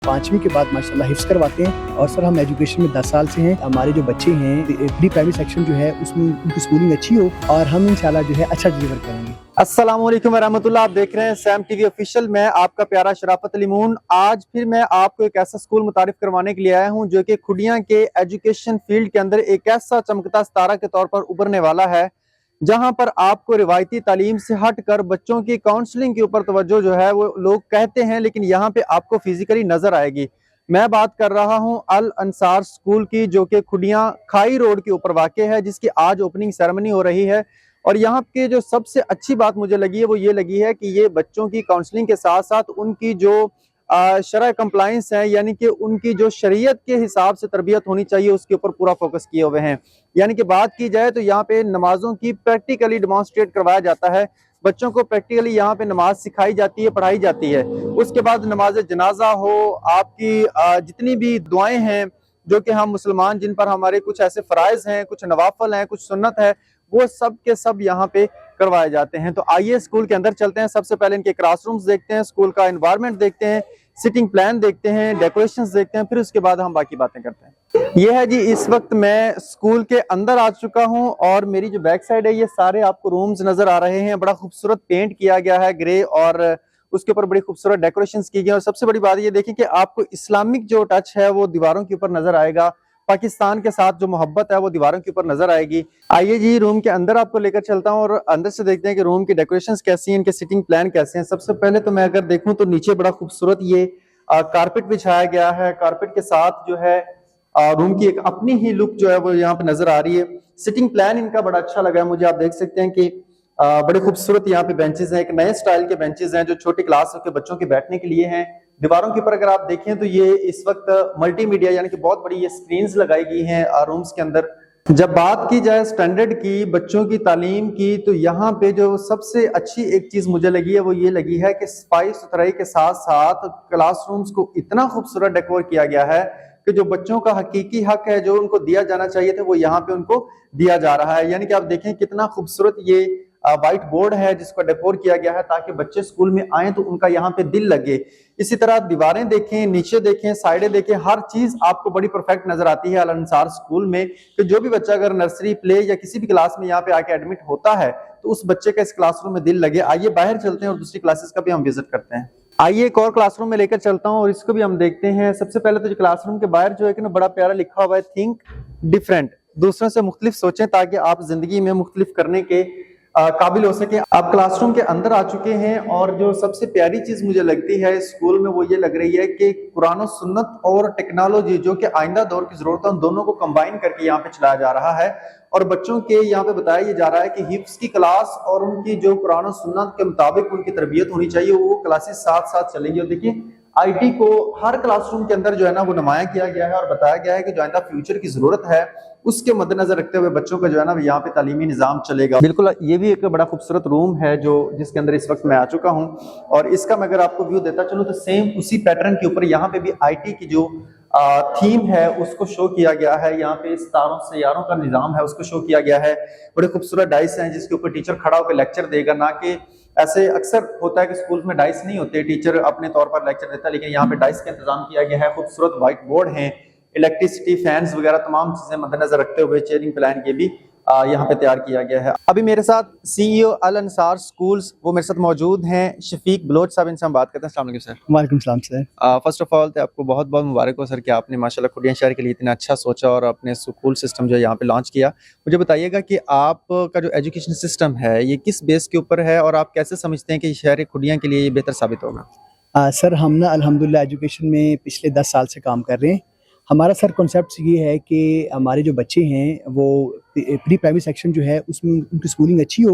5वीं के बाद माशाल्लाह हिफ्ज़ करवाते हैं। और सर हम एजुकेशन में 10 साल से हैं। हमारे जो बच्चे हैं प्री प्राइमरी सेक्शन जो है उसमें उनकी स्कूलिंग अच्छी हो और हम इंशाल्लाह जो है अच्छा डिलीवर करेंगे। अस्सलाम वालेकुम रहमतुल्लाह। आप देख रहे हैं सैम टीवी ऑफिशियल। मैं आपका प्यारा शराफत अली मून। आज फिर मैं आपको एक ऐसा स्कूल मुतारिफ करवाने के लिए आया हूं जो कि खुडियां के एजुकेशन फील्ड के अंदर एक ऐसा चमकता सितारा के तौर पर उभरने वाला है, जहां पर आपको रिवायती तालीम से हटकर बच्चों की काउंसलिंग के ऊपर तवज्जो जो है वो लोग कहते हैं, लेकिन यहाँ पे आपको फिजिकली नजर आएगी। मैं बात कर रहा हूं अल अंसार स्कूल की, जो कि खुडियां खाई रोड के ऊपर वाक़ है, जिसकी आज ओपनिंग सेरेमनी हो रही है। और यहाँ के जो सबसे अच्छी बात मुझे लगी है वो ये लगी है कि ये बच्चों की काउंसलिंग के साथ साथ उनकी जो शरअ कंप्लाइंस है, यानी कि उनकी जो शरीयत के हिसाब से तरबियत होनी चाहिए, उसके ऊपर पूरा फोकस किए हुए हैं। यानी कि बात की जाए तो यहाँ पे नमाजों की प्रैक्टिकली डिमॉन्स्ट्रेट करवाया जाता है। बच्चों को प्रैक्टिकली यहाँ पे नमाज सिखाई जाती है, पढ़ाई जाती है। उसके बाद नमाज जनाजा हो, आपकी जितनी भी दुआएं हैं जो कि हम मुसलमान, जिन पर हमारे कुछ ऐसे फराइज हैं, कुछ नवाफल हैं, कुछ सुन्नत है, वो सब के सब यहाँ पे करवाए जाते हैं। तो आइए स्कूल के अंदर चलते हैं। सबसे पहले इनके क्लासरूम्स देखते हैं, स्कूल का एनवायरनमेंट देखते हैं, सिटिंग प्लान देखते हैं, डेकोरेशंस देखते हैं, फिर उसके बाद हम बाकी बातें करते हैं। ये है जी, इस वक्त मैं स्कूल के अंदर आ चुका हूँ और मेरी जो बैक साइड है, ये सारे आपको रूम्स नजर आ रहे हैं। बड़ा खूबसूरत पेंट किया गया है ग्रे, और उसके ऊपर बड़ी खूबसूरत डेकोरेशंस की गई। और सबसे बड़ी बात ये देखिए कि आपको इस्लामिक जो टच है वो दीवारों के ऊपर नजर आएगा। पाकिस्तान के साथ जो मोहब्बत है वो दीवारों के ऊपर नजर आएगी। आइए जी, रूम के अंदर आपको लेकर चलता हूँ और अंदर से देखते हैं कि रूम की डेकोरेशंस कैसी हैं, इनके सिटिंग प्लान कैसे हैं। सबसे पहले तो मैं अगर देखूं तो नीचे बड़ा खूबसूरत ये कारपेट बिछाया गया है। कारपेट के साथ जो है रूम की एक अपनी ही लुक जो है वो यहाँ पे नजर आ रही है। सिटिंग प्लान इनका बड़ा अच्छा लगा है मुझे। आप देख सकते हैं कि बड़े खूबसूरत यहाँ पे बेंचेस हैं, एक नए स्टाइल के बेंचेस हैं जो छोटी क्लास के बच्चों के बैठने के लिए हैं। दीवारों के ऊपर अगर आप देखें तो ये इस वक्त मल्टीमीडिया यानी कि बहुत बड़ी ये स्क्रीन्स लगाई गई हैं रूम्स के अंदर। जब बात की जाए स्टैंडर्ड की, बच्चों की तालीम की, तो यहाँ पे जो सबसे अच्छी एक चीज मुझे लगी है वो ये लगी है कि सफाई सुथराई के साथ साथ क्लासरूम्स को इतना खूबसूरत डेकोर किया गया है कि जो बच्चों का हकीकी हक है, जो उनको दिया जाना चाहिए था, वो यहाँ पे उनको दिया जा रहा है। यानी कि आप देखें कितना खूबसूरत ये व्हाइट बोर्ड है जिसको डेकोर किया गया है ताकि बच्चे स्कूल में आए तो उनका यहाँ पे दिल लगे। इसी तरह दीवारें देखें, नीचे देखें, साइडें देखें, हर चीज आपको बड़ी परफेक्ट नजर आती है अल अंसार स्कूल में। कि जो भी बच्चा अगर नर्सरी, प्ले या किसी भी क्लास में यहाँ पे आके एडमिट होता है तो उस बच्चे का इस क्लासरूम में दिल लगे। आइए बाहर चलते हैं और दूसरी क्लासेस का भी हम विजिट करते हैं। आइए एक और क्लासरूम में लेकर चलता हूँ और इसको भी हम देखते हैं। सबसे पहले तो जो क्लासरूम के बाहर जो है कि ना बड़ा प्यारा लिखा हुआ है, थिंक डिफरेंट, दूसरों से मुख्तलिफ सोचें ताकि आप जिंदगी में मुख्तलिफ करने के काबिल हो सके। आप क्लासरूम के अंदर आ चुके हैं और जो सबसे प्यारी चीज मुझे लगती है स्कूल में वो ये लग रही है कि कुरान और सुन्नत और टेक्नोलॉजी जो कि आइंदा दौर की जरूरत है, उन दोनों को कंबाइन करके यहाँ पे चलाया जा रहा है। और बच्चों के यहाँ पे बताया जा रहा है कि हिफ्स की क्लास और उनकी जो कुरान और सुन्नत के मुताबिक उनकी तरबियत होनी चाहिए, वो क्लासेस साथ साथ चलेंगी। और देखिए आईटी को हर क्लासरूम के अंदर जो है ना वो नुमाया किया गया है और बताया गया है कि जो आइंदा फ्यूचर की जरूरत है उसके मद्देनजर रखते हुए बच्चों का जो है ना यहाँ पे तालीमी निजाम चलेगा। बिल्कुल, ये भी एक बड़ा खूबसूरत रूम है जो जिसके अंदर इस वक्त मैं आ चुका हूँ। और इसका मैं अगर आपको व्यू देता चलूँ तो सेम उसी पैटर्न के ऊपर यहाँ पे भी आईटी की जो थीम है उसको शो किया गया है। यहाँ पे सितारों सैयारों का निजाम है उसको शो किया गया है। बड़े खूबसूरत डाइस हैं जिसके ऊपर टीचर खड़ा होकर लेक्चर देगा, ना कि ऐसे अक्सर होता है कि स्कूल में डाइस नहीं होते, टीचर अपने तौर पर लेक्चर देता है, लेकिन यहाँ पे डाइस का इंतजाम किया गया है। खूबसूरत व्हाइट बोर्ड है, इलेक्ट्रिसिटी, फैंस वगैरह तमाम चीजें मद्देनजर रखते हुए चेयरिंग प्लान के भी यहाँ पे तैयार किया गया है। अभी मेरे साथ सीईओ अल अंसार स्कूल्स वो मेरे साथ मौजूद हैं, शफीक बलोच साहब, इनसे हम बात करते हैं। अस्सलाम वालेकुम सर। वालेकुम सलाम सर। फर्स्ट ऑफ ऑल तो आपको बहुत बहुत मुबारक हो सर कि आपने माशाल्लाह खुडियां शहर के लिए इतना अच्छा सोचा और अपने स्कूल सिस्टम जो है यहाँ पे लॉन्च किया। मुझे बताइएगा कि आपका जो एजुकेशन सिस्टम है ये किस बेस के ऊपर है और आप कैसे समझते हैं कि शहर खुडियां के लिए ये बेहतर साबित होगा? सर हम ना अल्हम्दुलिल्लाह एजुकेशन में पिछले 10 साल से काम कर रहे हैं। हमारा सर कॉन्सेप्ट ये है कि हमारे जो बच्चे हैं वो प्री प्राइमरी सेक्शन जो है उसमें उनकी स्कूलिंग अच्छी हो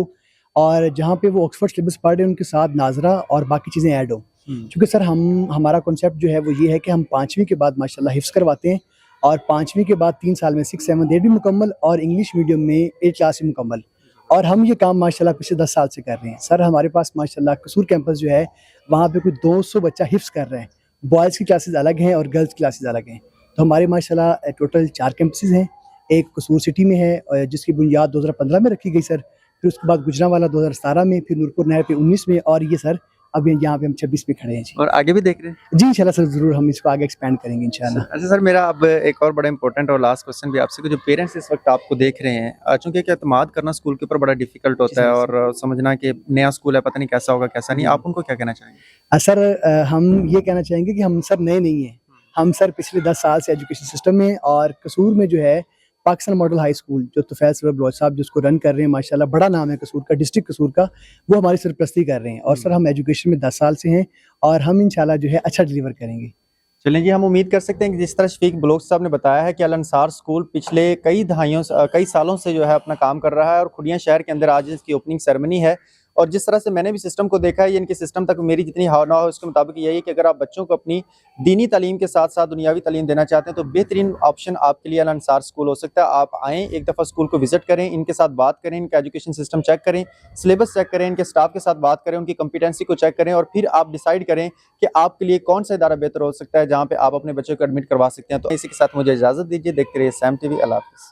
और जहाँ पे वो ऑक्सफोर्ड सिलेबस पढ़ रहे हैं उनके साथ नाजरा और बाकी चीज़ें ऐड हो। क्योंकि सर हमारा कॉन्सेप्ट जो है वो ये है कि हम 5वीं के बाद माशाल्लाह हिफ्ज़ करवाते हैं और 5वीं के बाद 3 साल में 6, 7, 8 भी मुकम्मल और इंग्लिश मीडियम में 8 क्लास भी मुकम्मल। और हम ये काम माशाल्लाह पिछले 10 साल से कर रहे हैं। सर हमारे पास माशाल्लाह कसूर कैंपस जो है वहाँ पे कोई 200 बच्चा हिफ्ज़ कर रहे हैं। बॉयज़ की क्लासेस अलग हैं और गर्ल्स की क्लासेस अलग हैं। तो हमारे माशाल्लाह टोटल 4 कैंपसेस हैं। एक कसूर सिटी में है जिसकी बुनियाद 2015 में रखी गई सर। फिर उसके बाद गुजरांवाला 2017 में, फिर नूरपुर नहर पे 19 में और ये सर अभी यहाँ पे हम 26 पे खड़े हैं जी। और आगे भी देख रहे हैं? जी इंशाल्लाह सर, ज़रूर हम इसको आगे एक्सपेंड करेंगे इंशाल्लाह। अच्छा सर, मेरा अब एक और बड़ा इंपॉर्टेंट और लास्ट क्वेश्चन भी आपसे कि जो पेरेंट्स इस वक्त आपको देख रहे हैं, चूंकि एक एतमाद करना स्कूल के ऊपर बड़ा डिफिकल्ट होता है और समझना कि नया स्कूल है, पता नहीं कैसा होगा कैसा नहीं, आप उनको क्या कहना चाहेंगे? सर हम ये कहना चाहेंगे कि हम सर नए नहीं हैं, हम सर पिछले 10 साल से एजुकेशन सिस्टम में और कसूर में जो है पाकिस्तान मॉडल हाई स्कूल जो तुफैल सरवर बलोच साहब जिसको रन कर रहे हैं, माशाल्लाह बड़ा नाम है कसूर का, डिस्ट्रिक्ट कसूर का, वो हमारी सरपरस्ती कर रहे हैं। और सर हम एजुकेशन में 10 साल से हैं और हम इंशाल्लाह जो है अच्छा डिलीवर करेंगे। चलिए जी, हम उम्मीद कर सकते हैं कि जिस तरह शफीक बलोच साहब ने बताया है कि अल अंसार स्कूल पिछले कई सालों से जो है अपना काम कर रहा है और खुडियां शहर के अंदर आज इसकी ओपनिंग सेरेमनी है। और जिस तरह से मैंने भी सिस्टम को देखा है, ये इनके सिस्टम तक मेरी जितनी हाव ना हो उसके मुताबिक यही है कि अगर आप बच्चों को अपनी दीनी तालीम के साथ साथ दुनियावी तालीम देना चाहते हैं तो बेहतरीन ऑप्शन आपके लिए अल अंसार स्कूल हो सकता है। आप आएँ, एक दफ़ा स्कूल को विजिट करें, इनके साथ बात करें, इनका एजुकेशन सिस्टम चेक करें, सिलेबस चेक करें, इनके स्टाफ के साथ बात करें, उनकी कॉम्पिटेंसी को चेक करें और फिर आप डिसाइड करें कि आपके लिए कौन सा इदारा बेहतर हो सकता है जहाँ पे आप अपने बच्चों को एडमिट करवा सकते हैं। तो इसी के साथ मुझे इजाज़त दीजिए, देखते रहिए सैम टीवी। अल्लाह हाफ़िज़।